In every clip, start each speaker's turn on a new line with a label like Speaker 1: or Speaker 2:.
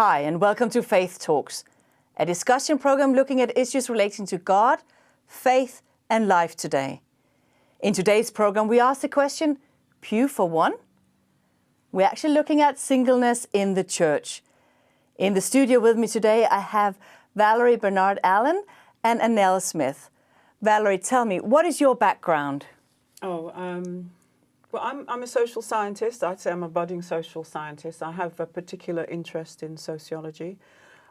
Speaker 1: Hi, and welcome to Faith Talks, a discussion program looking at issues relating to God, faith, and life today. In today's program, we ask the question, pew for one? We're actually looking at singleness in the church. In the studio with me today, I have Valerie Bernard-Allen and Annell Smith. Valerie, tell me, what is your background?
Speaker 2: Well, I'm a social scientist. I'd say I'm a budding social scientist. I have a particular interest in sociology,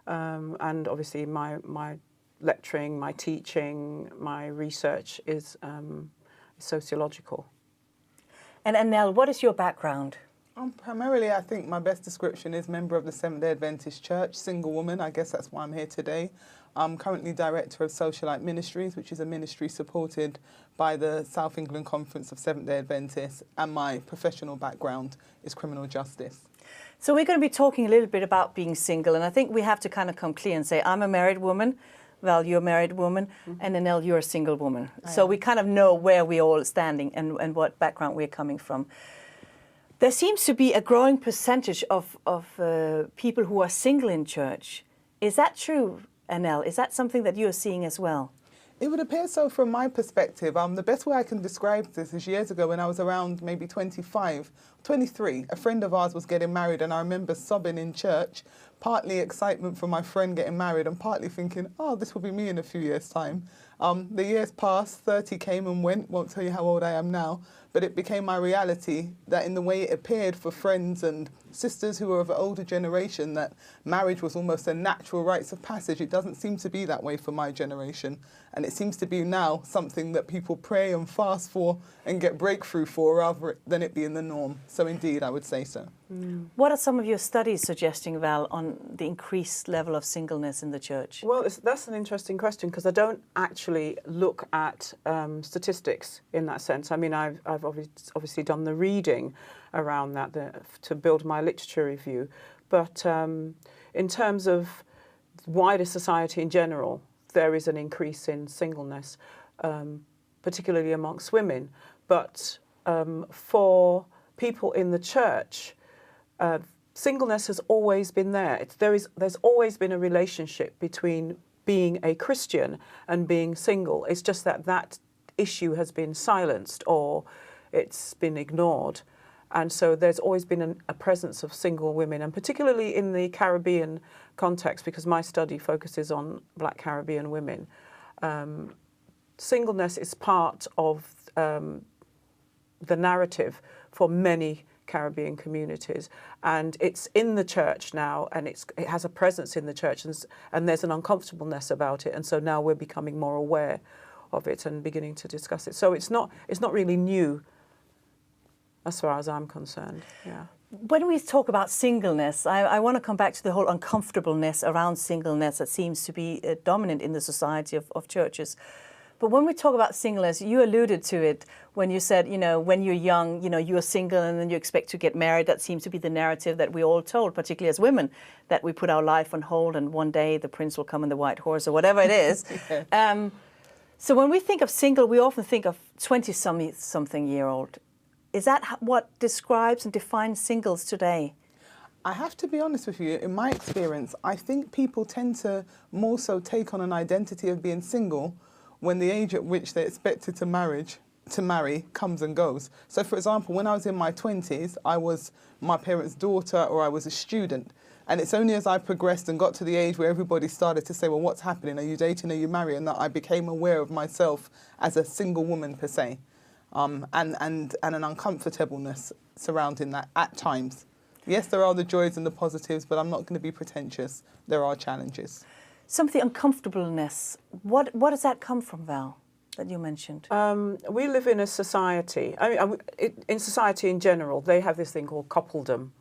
Speaker 2: and obviously my lecturing, my teaching, my research is sociological.
Speaker 1: And Annell, what is your background?
Speaker 3: Primarily, I think my best description is member of the Seventh-day Adventist Church, single woman. I guess that's why I'm here today. I'm currently director of Socialite Ministries, which is a ministry supported by the South England Conference of Seventh-day Adventists, and my professional background is criminal justice.
Speaker 1: So we're going to be talking a little bit about being single, and I think we have to kind of come clear and say, I'm a married woman, Val, you're a married woman, and Annell, you're a single woman. So we kind of know where we're all standing and what background we're coming from. There seems to be a growing percentage of people who are single in church. Is that true, Annell? Is that something that you're seeing as well?
Speaker 3: It would appear so from my perspective. The best way I can describe this is years ago when I was around maybe 23, a friend of ours was getting married, and I remember sobbing in church, partly excitement for my friend getting married and partly thinking, oh, this will be me in a few years' time. The years passed, 30 came and went, won't tell you how old I am now, but it became my reality that in the way it appeared for friends and sisters who were of an older generation, that marriage was almost a natural rites of passage. It doesn't seem to be that way for my generation. And it seems to be now something that people pray and fast for and get breakthrough for rather than it being the norm. So indeed, I would say so.
Speaker 1: What are some of your studies suggesting, Val, on the increased level of singleness in the church?
Speaker 2: Well, that's an interesting question because I don't actually look at statistics in that sense. I mean, I've obviously done the reading around that to build my literature review. But in terms of wider society in general, there is an increase in singleness, particularly amongst women. But for people in the church, singleness has always been there. There's always been a relationship between being a Christian and being single. It's just that issue has been silenced or it's been ignored. And so there's always been a presence of single women, and particularly in the Caribbean context, because my study focuses on Black Caribbean women. Singleness is part of the narrative for many Caribbean communities, and it's in the church now, and it has a presence in the church, and there's an uncomfortableness about it, and so now we're becoming more aware of it and beginning to discuss it. So it's not really new, as far as I'm concerned. Yeah.
Speaker 1: When we talk about singleness, I want to come back to the whole uncomfortableness around singleness that seems to be dominant in the society of churches. But when we talk about singleness, you alluded to it when you said, when you're young, you're single and then you expect to get married. That seems to be the narrative that we're all told, particularly as women, that we put our life on hold and one day the prince will come on the white horse or whatever it is. Yeah. So when we think of single, we often think of 20-something-year-old. Is that what describes and defines singles today?
Speaker 3: I have to be honest with you, in my experience, I think people tend to more so take on an identity of being single when the age at which they're expected to marry comes and goes. So for example, when I was in my 20s, I was my parents' daughter or I was a student. And it's only as I progressed and got to the age where everybody started to say, well, what's happening? Are you dating? Are you marrying? That I became aware of myself as a single woman per se. And an uncomfortableness surrounding that at times. Yes, there are the joys and the positives, but I'm not going to be pretentious. There are challenges.
Speaker 1: Some of the uncomfortableness, what does that come from, Val, that you mentioned?
Speaker 2: We live in a society, in society in general, they have this thing called coupledom.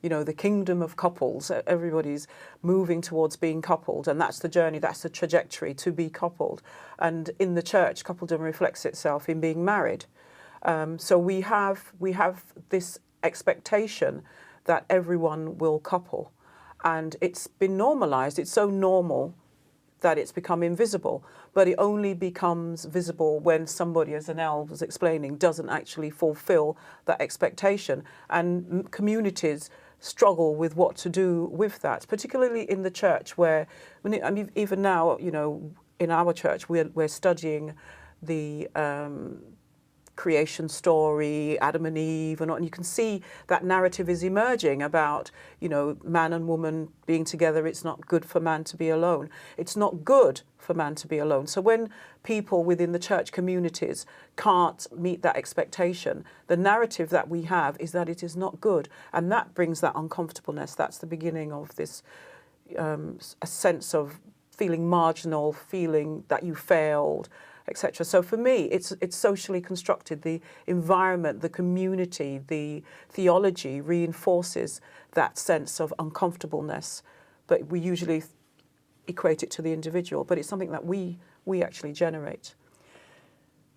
Speaker 2: The kingdom of couples. Everybody's moving towards being coupled, and that's the journey, that's the trajectory to be coupled. And in the church, coupledom reflects itself in being married. So we have this expectation that everyone will couple, and it's been normalized. It's so normal that it's become invisible, but it only becomes visible when somebody, as Annell was explaining, doesn't actually fulfill that expectation. And communities struggle with what to do with that, particularly in the church where, I mean, even now, you know, in our church, we're studying the creation story, Adam and Eve, and you can see that narrative is emerging about, you know, man and woman being together. It's not good for man to be alone. It's not good for man to be alone. So when people within the church communities can't meet that expectation, the narrative that we have is that it is not good, and that brings that uncomfortableness. That's the beginning of this a sense of feeling marginal, feeling that you failed, etc. So for me, it's socially constructed. The environment, the community, the theology reinforces that sense of uncomfortableness, but we usually equate it to the individual. But it's something that we actually generate.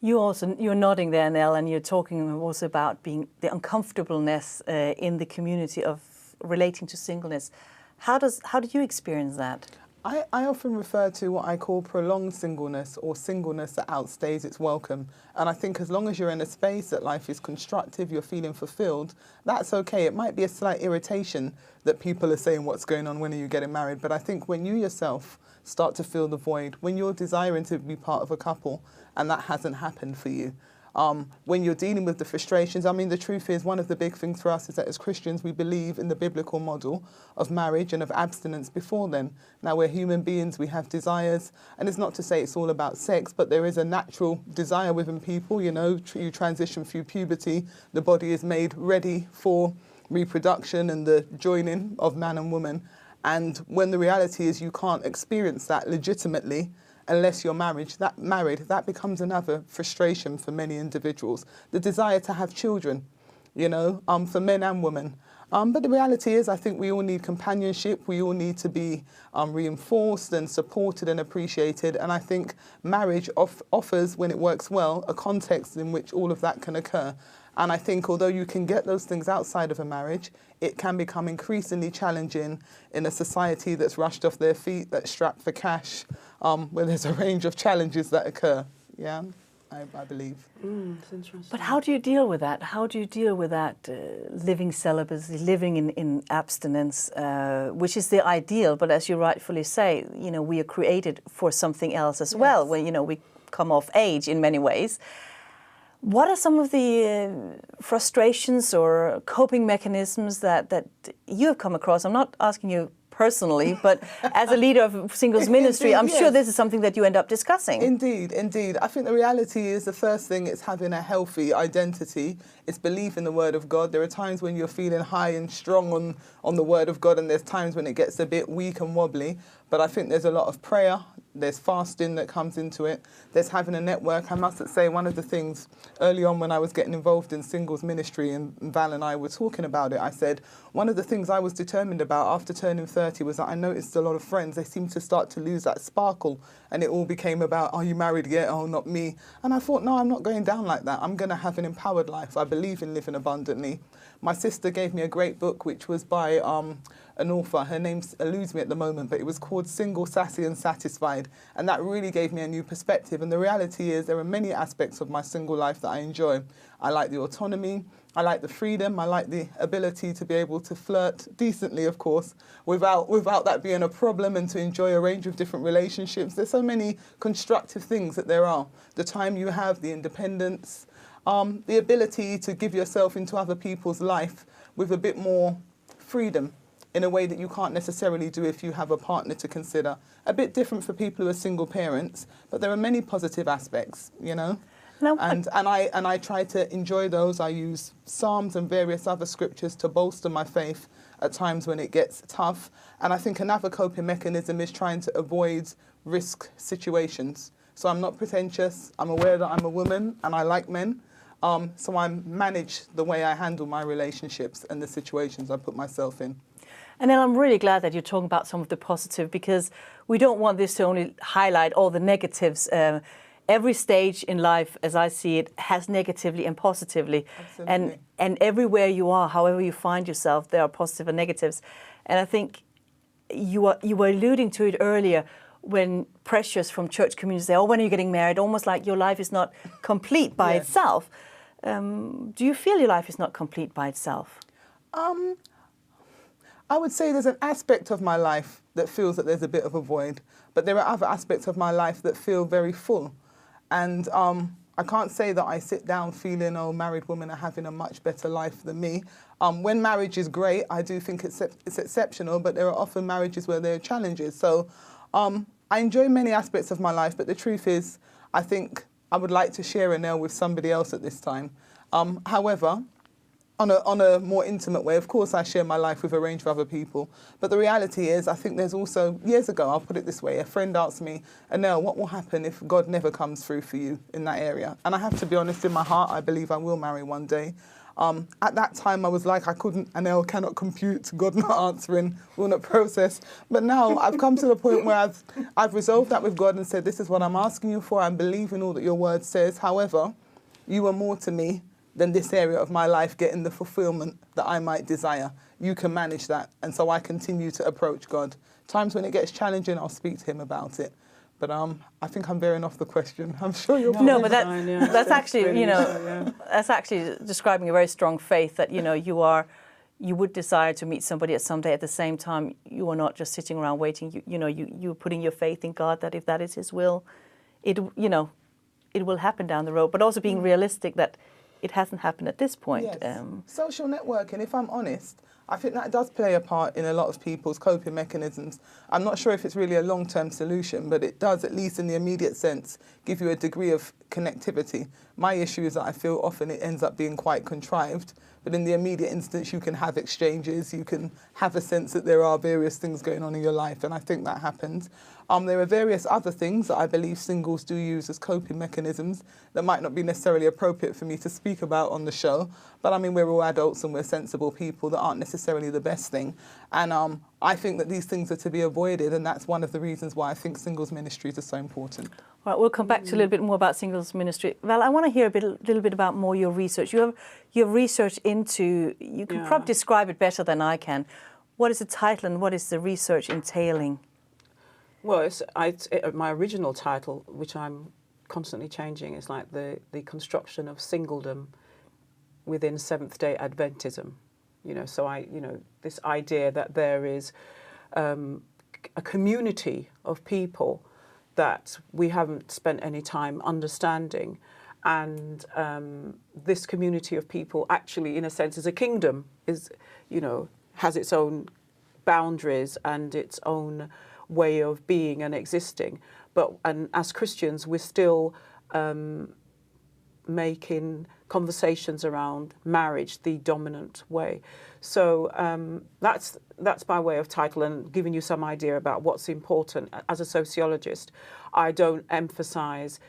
Speaker 1: You're nodding there, Annell, and you're talking also about being the uncomfortableness in the community of relating to singleness. How do you experience that?
Speaker 3: I often refer to what I call prolonged singleness, or singleness that outstays its welcome. And I think as long as you're in a space that life is constructive, you're feeling fulfilled, that's okay. It might be a slight irritation that people are saying, what's going on, when are you getting married? But I think when you yourself start to feel the void, when you're desiring to be part of a couple and that hasn't happened for you, when you're dealing with the frustrations, I mean, the truth is, one of the big things for us is that as Christians, we believe in the biblical model of marriage and of abstinence before then. Now, we're human beings, we have desires, and it's not to say it's all about sex, but there is a natural desire within people. You know, you transition through puberty, the body is made ready for reproduction and the joining of man and woman. And when the reality is you can't experience that legitimately unless you're married, that becomes another frustration for many individuals. The desire to have children, you know, for men and women. But the reality is, I think we all need companionship. We all need to be reinforced and supported and appreciated. And I think marriage offers, when it works well, a context in which all of that can occur. And I think although you can get those things outside of a marriage, it can become increasingly challenging in a society that's rushed off their feet, that's strapped for cash, where there's a range of challenges that occur. Yeah, I believe.
Speaker 2: That's interesting.
Speaker 1: But how do you deal with that? How do you deal with that living celibacy, living in abstinence, which is the ideal? But as you rightfully say, you know, we are created for something else as well, when, you know, we come of age in many ways. What are some of the frustrations or coping mechanisms that you have come across? I'm not asking you personally, but as a leader of singles ministry, I'm sure this is something that you end up discussing.
Speaker 3: Indeed, indeed. I think the reality is, the first thing is having a healthy identity. It's belief in the Word of God. There are times when you're feeling high and strong on the Word of God, and there's times when it gets a bit weak and wobbly. But I think there's a lot of prayer. There's fasting that comes into it. There's having a network. I must say, one of the things early on when I was getting involved in singles ministry, and Val and I were talking about it, I said, one of the things I was determined about after turning 30 was that I noticed a lot of friends, they seemed to start to lose that sparkle, and it all became about, are you married yet? Oh, not me. And I thought, no, I'm not going down like that. I'm going to have an empowered life. I believe in living abundantly. My sister gave me a great book, which was by an author. Her name eludes me at the moment, but it was called Single, Sassy and Satisfied. And that really gave me a new perspective. And the reality is, there are many aspects of my single life that I enjoy. I like the autonomy. I like the freedom. I like the ability to be able to flirt decently, of course, without that being a problem, and to enjoy a range of different relationships. There's so many constructive things that there are. The time you have, the independence, the ability to give yourself into other people's life with a bit more freedom in a way that you can't necessarily do if you have a partner to consider. A bit different for people who are single parents, but there are many positive aspects, you know.
Speaker 1: No,
Speaker 3: and I try to enjoy those. I use Psalms and various other scriptures to bolster my faith at times when it gets tough. And I think another coping mechanism is trying to avoid risk situations. So I'm not pretentious. I'm aware that I'm a woman and I like men. So I manage the way I handle my relationships and the situations I put myself in.
Speaker 1: And then I'm really glad that you're talking about some of the positive, because we don't want this to only highlight all the negatives. Every stage in life, as I see it, has negatively and positively.
Speaker 3: Absolutely.
Speaker 1: And everywhere you are, however you find yourself, there are positive and negatives. And I think you were alluding to it earlier, when pressures from church communities say, oh, when are you getting married? Almost like your life is not complete by itself. Do you feel your life is not complete by itself?
Speaker 3: I would say there's an aspect of my life that feels that there's a bit of a void, but there are other aspects of my life that feel very full. And I can't say that I sit down feeling, oh, married women are having a much better life than me. When marriage is great, I do think it's exceptional, but there are often marriages where there are challenges. So I enjoy many aspects of my life, but the truth is, I think I would like to share Annell with somebody else at this time. However, on a more intimate way, of course, I share my life with a range of other people. But the reality is, I think there's also, years ago, I'll put it this way, a friend asked me, Annell, what will happen if God never comes through for you in that area? And I have to be honest, in my heart, I believe I will marry one day. At that time, I was like, Annell cannot compute, God not answering, will not process. But now I've come to the point where I've resolved that with God and said, this is what I'm asking you for. I'm believing all that your word says. However, you are more to me than this area of my life getting the fulfillment that I might desire. You can manage that. And so I continue to approach God. Times when it gets challenging, I'll speak to him about it. But I think I'm veering off the question. I'm sure you're
Speaker 1: No, but that's actually, that's actually describing a very strong faith that, you would desire to meet somebody at some day. At the same time, you are not just sitting around waiting. You're putting your faith in God that if that is his will, it will happen down the road. But also being realistic that it hasn't happened at this point.
Speaker 3: Yes. Social networking, if I'm honest, I think that does play a part in a lot of people's coping mechanisms. I'm not sure if it's really a long-term solution, but it does, at least in the immediate sense, give you a degree of connectivity. My issue is that I feel often it ends up being quite contrived, but in the immediate instance, you can have exchanges, you can have a sense that there are various things going on in your life, and I think that happens. There are various other things that I believe singles do use as coping mechanisms that might not be necessarily appropriate for me to speak about on the show. But I mean, we're all adults and we're sensible people that aren't necessarily the best thing. And I think that these things are to be avoided, and that's one of the reasons why I think singles ministries are so important.
Speaker 1: All right, we'll come back to a little bit more about singles ministry. Val, I want to hear a little bit about more your research. You have research into, you can probably describe it better than I can. What is the title and what is the research entailing?
Speaker 2: Well, my original title, which I'm constantly changing, is like the construction of singledom within Seventh-day Adventism. This idea that there is a community of people that we haven't spent any time understanding, and this community of people actually, in a sense, is a kingdom, has its own boundaries and its own way of being and existing. And as Christians, we're still making conversations around marriage the dominant way. So that's by way of title and giving you some idea about what's important. As a sociologist, I don't emphasize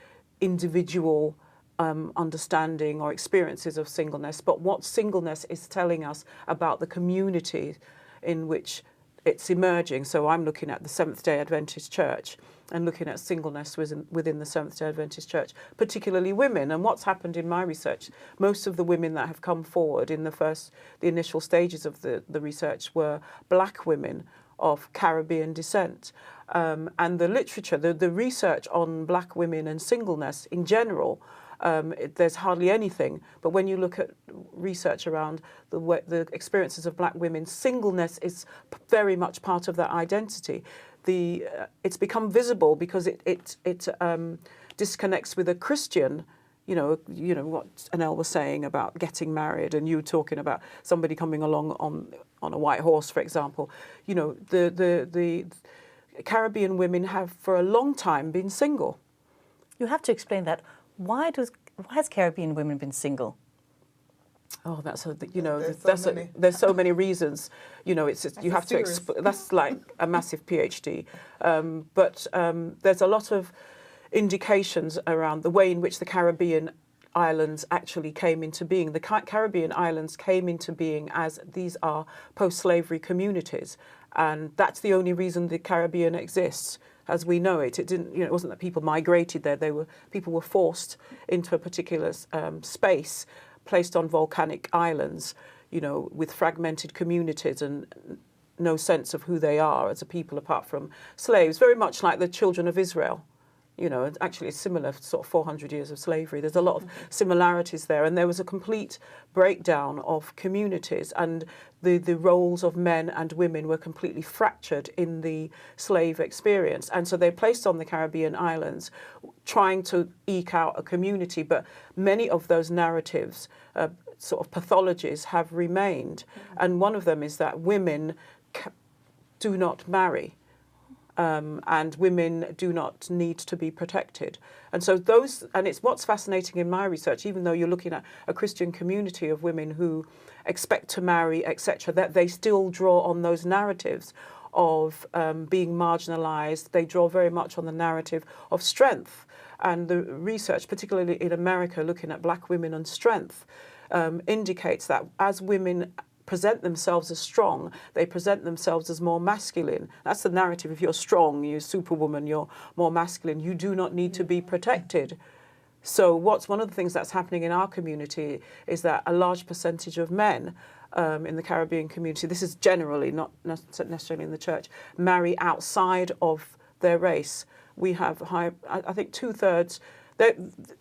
Speaker 2: individual understanding or experiences of singleness, but what singleness is telling us about the community in which it's emerging. So I'm looking at the Seventh-day Adventist Church and looking at singleness within the Seventh-day Adventist Church, particularly women. And what's happened in my research, most of the women that have come forward in the initial stages of the research were black women of Caribbean descent. And the literature, the research on black women and singleness in general, there's hardly anything. But when you look at research around the experiences of black women, singleness is very much part of that identity. It's become visible because it disconnects with a Christian. You know what Annell was saying about getting married, and you talking about somebody coming along on a white horse, for example. The Caribbean women have for a long time been single.
Speaker 1: You have to explain that. Why has Caribbean women been single?
Speaker 2: Oh, there's so many reasons. You have to. That's like a massive PhD. But there's a lot of indications around the way in which the Caribbean islands actually came into being. The Caribbean islands came into being as these are post-slavery communities, and that's the only reason the Caribbean exists as we know it. It didn't. It wasn't that people migrated there. People were forced into a particular space, placed on volcanic islands, with fragmented communities and no sense of who they are as a people apart from slaves. Very much like the children of Israel. You know, actually it's similar, sort of 400 years of slavery. There's a lot of similarities there. And there was a complete breakdown of communities, and the roles of men and women were completely fractured in the slave experience. And so they placed on the Caribbean islands trying to eke out a community, but many of those narratives, sort of pathologies, have remained. And one of them is that women do not marry. And women do not need to be protected. And so and it's what's fascinating in my research, even though you're looking at a Christian community of women who expect to marry, etc., that they still draw on those narratives of being marginalized. They draw very much on the narrative of strength. And the research, particularly in America, looking at black women and strength, indicates that as women present themselves as strong, they present themselves as more masculine. That's the narrative. If you're strong, you're superwoman, you're more masculine, you do not need to be protected. So one of the things that's happening in our community is that a large percentage of men in the Caribbean community, this is generally, not necessarily in the church, marry outside of their race. We have I think 2/3,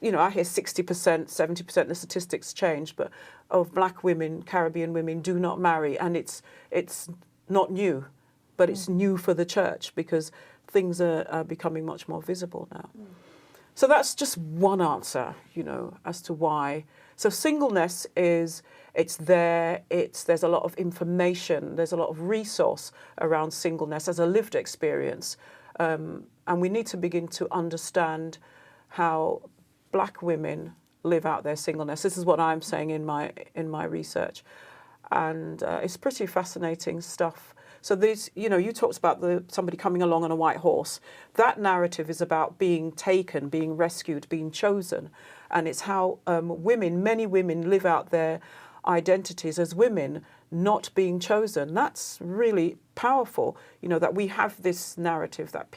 Speaker 2: you know, I hear 60%, 70%, the statistics change, but of black women, Caribbean women, do not marry. And it's not new, but it's new for the church because things are becoming much more visible now. So that's just one answer, you know, as to why. So singleness it's there, there's a lot of information, there's a lot of resource around singleness as a lived experience. And we need to begin to understand how black women live out their singleness. This is what I'm saying in my research, and it's pretty fascinating stuff. So these, you know, you talked about somebody coming along on a white horse. That narrative is about being taken, being rescued, being chosen, and it's how many women live out their identities as women, not being chosen. That's really powerful, you know, that we have this narrative that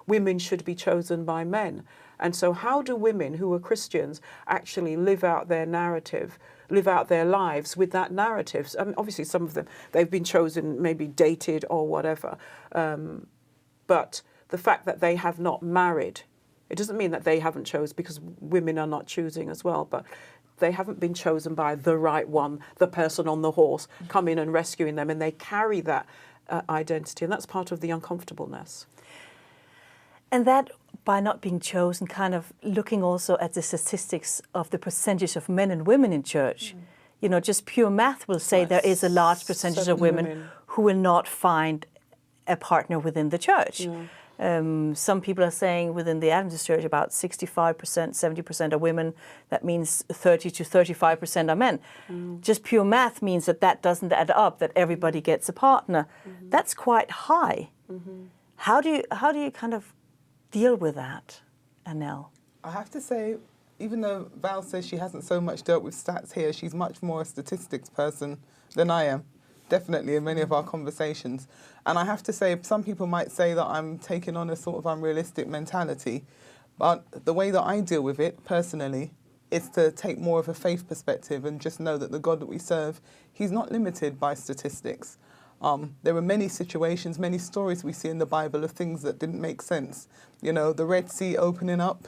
Speaker 2: women should be chosen by men. And so how do women who are Christians actually live out their narrative, live out their lives with that narrative? I mean, obviously, some of them, they've been chosen, maybe dated or whatever. But the fact that they have not married, it doesn't mean that they haven't chosen, because women are not choosing as well, but they haven't been chosen by the right one, the person on the horse, coming and rescuing them, and they carry that identity, and that's part of the uncomfortableness.
Speaker 1: And that, by not being chosen, kind of looking also at the statistics of the percentage of men and women in church. You know, just pure math will say there is a large percentage of women who will not find a partner within the church. Yeah. Some people are saying within the Adventist church about 65%, 70% are women. That means 30 to 35% are men. Just pure math means that doesn't add up, that everybody gets a partner. That's quite high. How do you kind of deal with that, Annell?
Speaker 3: I have to say, even though Val says she hasn't so much dealt with stats here, she's much more a statistics person than I am, definitely in many of our conversations. And I have to say, some people might say that I'm taking on a sort of unrealistic mentality, but the way that I deal with it personally is to take more of a faith perspective and just know that the God that we serve, he's not limited by statistics. There were many situations, many stories we see in the Bible of things that didn't make sense. You know, the Red Sea opening up,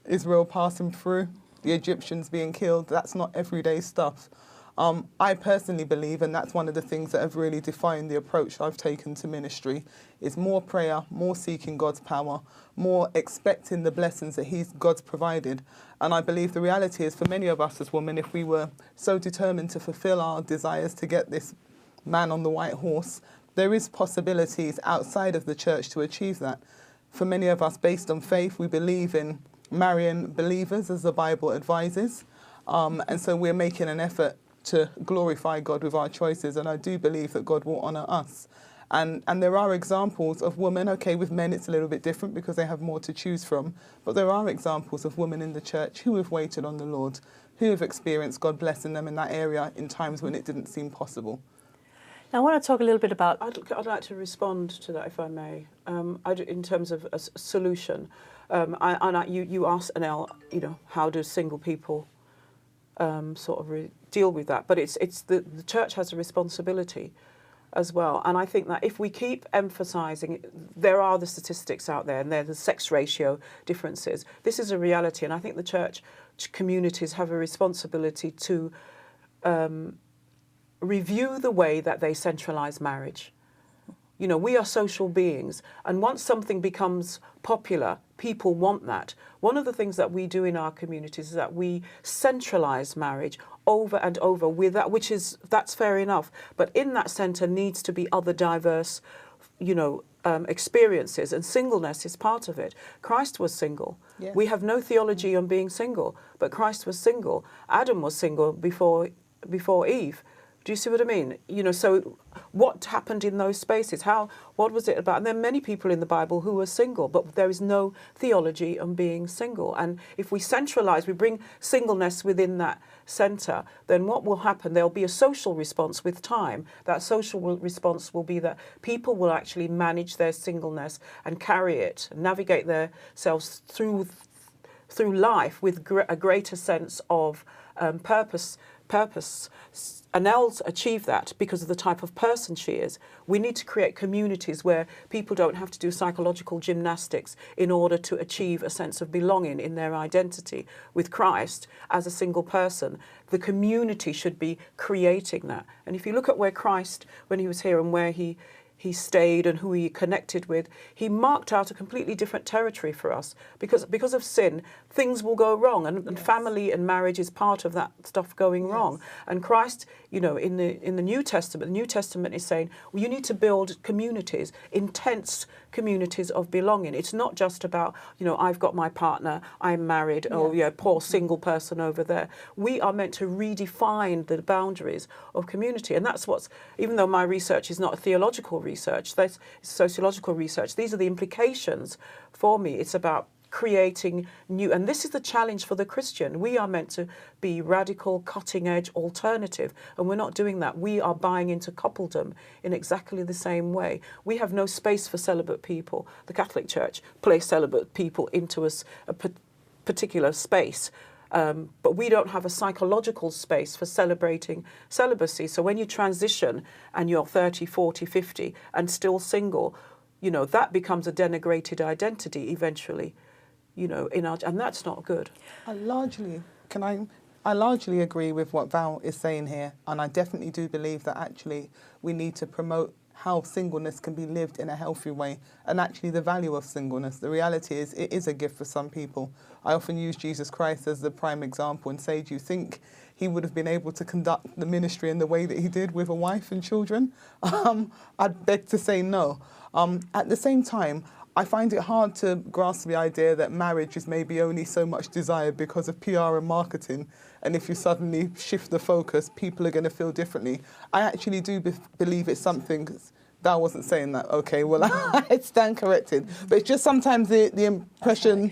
Speaker 3: Israel passing through, the Egyptians being killed. That's not everyday stuff. I personally believe, and that's one of the things that have really defined the approach I've taken to ministry, is more prayer, more seeking God's power, more expecting the blessings that God's provided. And I believe the reality is, for many of us as women, if we were so determined to fulfill our desires to get this man on the white horse, there is possibilities outside of the church to achieve that. For many of us, based on faith, we believe in marrying believers as the Bible advises. And so we're making an effort to glorify God with our choices. And I do believe that God will honour us. And there are examples of women, okay, with men it's a little bit different because they have more to choose from. But there are examples of women in the church who have waited on the Lord, who have experienced God blessing them in that area in times when it didn't seem possible.
Speaker 1: Now, I want to talk a little bit about...
Speaker 2: I'd like to respond to that, if I may, in terms of a solution. You asked, Annell, you know, how do single people sort of deal with that? But it's the church has a responsibility as well. And I think that if we keep emphasising, there are the statistics out there and there are the sex ratio differences. This is a reality, and I think the church communities have a responsibility to review the way that they centralise marriage. You know, we are social beings, and once something becomes popular, people want that. One of the things that we do in our communities is that we centralise marriage over and over with that, that's fair enough. But in that centre needs to be other diverse, you know, experiences, and singleness is part of it. Christ was single. Yeah. We have no theology on being single, but Christ was single. Adam was single before Eve. Do you see what I mean? You know, so what happened in those spaces? What was it about? And there are many people in the Bible who were single, but there is no theology on being single. And if we centralise, we bring singleness within that centre, then what will happen? There'll be a social response with time. That social response will be that people will actually manage their singleness and carry it, navigate themselves through life with a greater sense of purpose. Annell achieved that because of the type of person she is. We need to create communities where people don't have to do psychological gymnastics in order to achieve a sense of belonging in their identity with Christ as a single person. The community should be creating that. And if you look at where Christ, when he was here and where he stayed and who he connected with, he marked out a completely different territory for us. Because of sin, things will go wrong, and family and marriage is part of that stuff going wrong. And Christ, you know, in the New Testament is saying, well, you need to build communities, intense communities of belonging. It's not just about, you know, I've got my partner, I'm married, oh yeah, poor single person over there. We are meant to redefine the boundaries of community, and that's what's, even though my research is not theological research, that's sociological research, these are the implications for me. It's about creating new, and this is the challenge for the Christian. We are meant to be radical, cutting edge, alternative, and we're not doing that. We are buying into coupledom in exactly the same way. We have no space for celibate people. The Catholic Church placed celibate people into a particular space. But we don't have a psychological space for celebrating celibacy. So when you transition and you're 30, 40, 50 and still single, you know, that becomes a denigrated identity eventually, you know, and that's not good.
Speaker 3: I largely agree with what Val is saying here, and I definitely do believe that actually we need to promote how singleness can be lived in a healthy way, and actually the value of singleness. The reality is it is a gift for some people. I often use Jesus Christ as the prime example and say, do you think he would have been able to conduct the ministry in the way that he did with a wife and children? I'd beg to say no. At the same time, I find it hard to grasp the idea that marriage is maybe only so much desired because of PR and marketing, and if you suddenly shift the focus, people are going to feel differently. I actually do believe it's something. Val wasn't saying that. Okay, well, I stand corrected. But it's just sometimes the impression,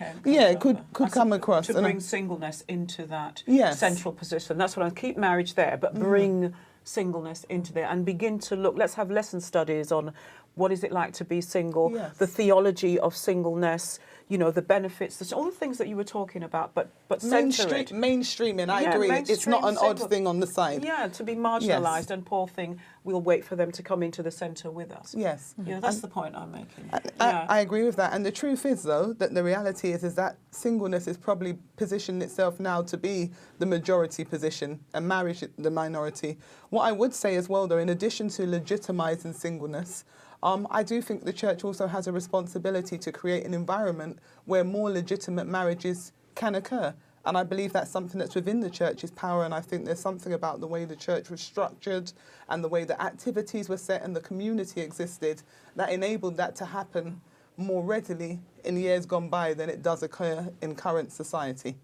Speaker 3: could come across.
Speaker 2: To bring singleness into that central position. That's what I keep marriage there, but bring singleness into there and begin to look. Let's have lesson studies on what is it like to be single, the theology of singleness, you know, the benefits, all the things that you were talking about, but centre it.
Speaker 3: Mainstreaming, I agree. It's not an odd thing on the side.
Speaker 2: Yeah, to be marginalised and poor thing, we'll wait for them to come into the centre with us.
Speaker 3: Yes.
Speaker 2: Yeah, that's the point I'm making.
Speaker 3: I agree with that. And the truth is, though, that the reality is that singleness is probably positioned itself now to be the majority position and marriage the minority. What I would say as well, though, in addition to legitimising singleness, I do think the church also has a responsibility to create an environment where more legitimate marriages can occur. And I believe that's something that's within the church's power, and I think there's something about the way the church was structured and the way the activities were set and the community existed that enabled that to happen more readily in years gone by than it does occur in current society.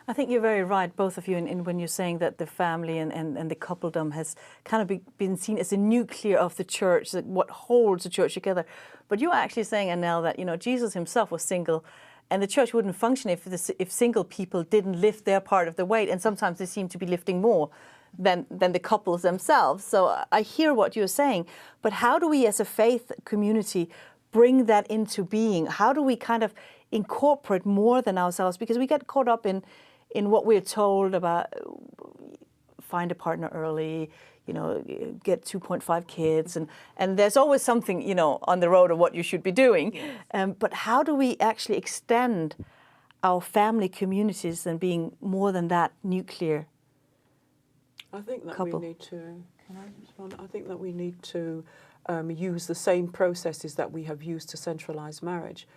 Speaker 1: I think you're very right, both of you, in when you're saying that the family and the coupledom has kind of been seen as the nuclear of the church, what holds the church together. But you're actually saying, Annell, that, you know, Jesus himself was single, and the church wouldn't function if single people didn't lift their part of the weight, and sometimes they seem to be lifting more than the couples themselves. So I hear what you're saying, but how do we as a faith community bring that into being? How do we kind of incorporate more than ourselves? Because we get caught up in what we're told about find a partner early, get 2.5 kids, and there's always something, on the road of what you should be doing.
Speaker 2: Yes.
Speaker 1: But how do we actually extend our family communities and being more than that nuclear couple?
Speaker 2: We need to. Can I respond? I think that we need to use the same processes that we have used to centralise marriage.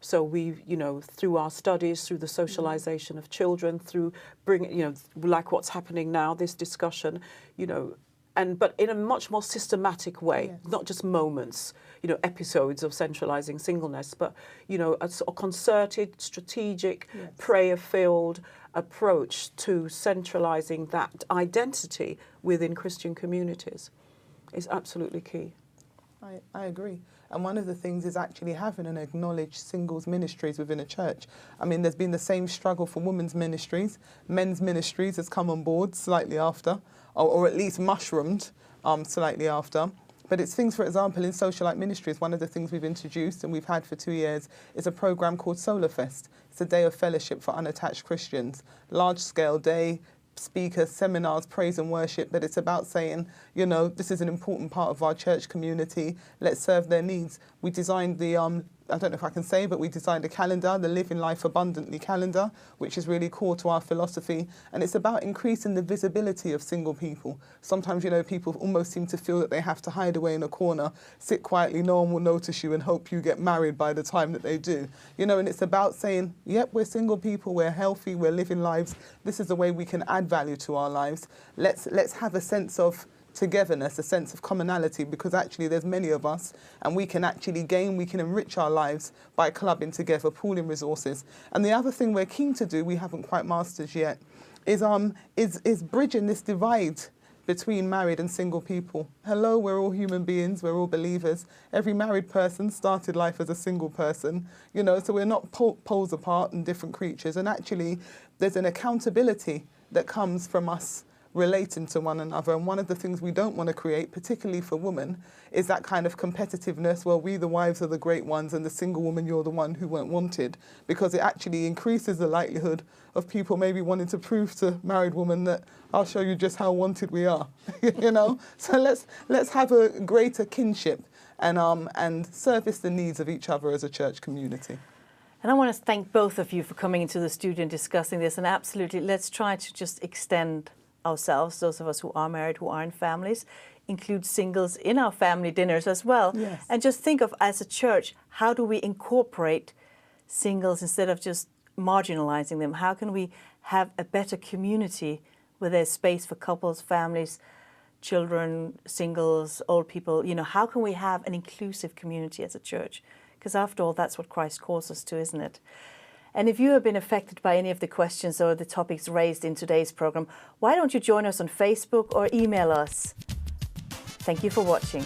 Speaker 2: So we've, through our studies, through the socialisation of children, through bringing, like what's happening now, this discussion, but in a much more systematic way,
Speaker 3: Yes.
Speaker 2: not just moments, episodes of centralising singleness, but, a sort of concerted, strategic,
Speaker 3: Yes.
Speaker 2: prayer-filled approach to centralising that identity within Christian communities is absolutely key.
Speaker 3: I agree. And one of the things is actually having an acknowledged singles ministries within a church. I mean, there's been the same struggle for women's ministries. Men's ministries has come on board slightly after, or at least mushroomed slightly after. But it's things, for example, in socialite ministries, one of the things we've introduced and we've had for 2 years is a program called Solar Fest. It's a day of fellowship for unattached Christians. Large-scale day, speakers, seminars, praise and worship, that it's about saying, this is an important part of our church community, let's serve their needs. We designed the, I don't know if I can say, but we designed a calendar, the Living Life Abundantly calendar, which is really core to our philosophy. And it's about increasing the visibility of single people. Sometimes, people almost seem to feel that they have to hide away in a corner, sit quietly, no one will notice you and hope you get married by the time that they do. And it's about saying, yep, we're single people, we're healthy, we're living lives. This is the way we can add value to our lives. Let's have a sense of togetherness, a sense of commonality, because actually there's many of us and we can actually we can enrich our lives by clubbing together, pooling resources. And the other thing we're keen to do, we haven't quite mastered yet, is bridging this divide between married and single people. Hello, we're all human beings, we're all believers. Every married person started life as a single person, so we're not poles apart and different creatures. And actually there's an accountability that comes from us relating to one another. And one of the things we don't want to create, particularly for women, is that kind of competitiveness, well, we the wives are the great ones and the single woman, you're the one who weren't wanted, because it actually increases the likelihood of people maybe wanting to prove to married women that I'll show you just how wanted we are, So let's have a greater kinship and service the needs of each other as a church community.
Speaker 1: And I want to thank both of you for coming into the studio and discussing this. And absolutely, let's try to just extend ourselves, those of us who are married, who are in families, include singles in our family dinners as well.
Speaker 3: Yes.
Speaker 1: And just think of, as a church, how do we incorporate singles instead of just marginalizing them? How can we have a better community where there's space for couples, families, children, singles, old people? How can we have an inclusive community as a church? Because after all, that's what Christ calls us to, isn't it? And if you have been affected by any of the questions or the topics raised in today's program, why don't you join us on Facebook or email us? Thank you for watching.